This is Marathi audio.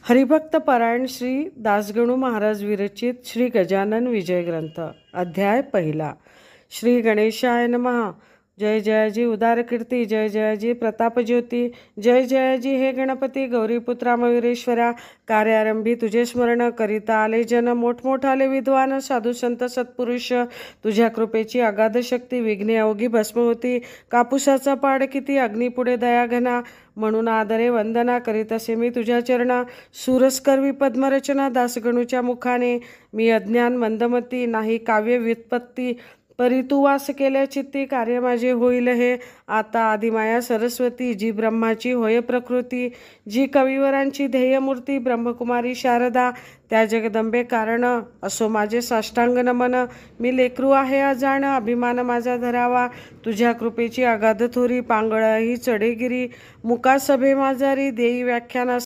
हरिभक्त पारायण श्री दासगणू महाराज विरचित श्री गजानन विजय ग्रंथ अध्याय पहिला। श्री गणेशाय नमः। जय जयाजी उदार कीर्ती, जय जयाजी प्रताप ज्योती, जय जयाजी हे गणपती गौरीपुत्रा मयुरेश्वरा। कार्यारंभी तुझे स्मरण करिता आले जन, मोठमोठाले विद्वान साधू संत सत्पुरुष। तुझ्या कृपेची अगाध शक्ती, विघ्ने अवघी भस्म होती। कापूसाचा पाड किती, अग्निपुढे दया घना। म्हणून आदरे वंदना करीत असे मी तुझ्या चरणा। सुरस्करवी पद्मरचना दासगणूच्या मुखाने, मी अज्ञान मंदमती, नाही काव्य व्युत्पत्ती। परी तू वास केल्या चित्ती, कार्य माझे होईल हे आता। आदिमाया सरस्वती, जी ब्रह्माची होय प्रकृती, जी कविवरांची ध्येयमूर्ती, ब्रह्मकुमारी शारदा, त्या जगदंबे कारण। असो माझे साष्टांग नमन, मी लेकरू आहे अजाण, अभिमान माझा धरावा। तुझ्या कृपेची अगाध थोरी, पांगळ ही चढेगिरी, मुका सभे माझारी, देई व्याख्याना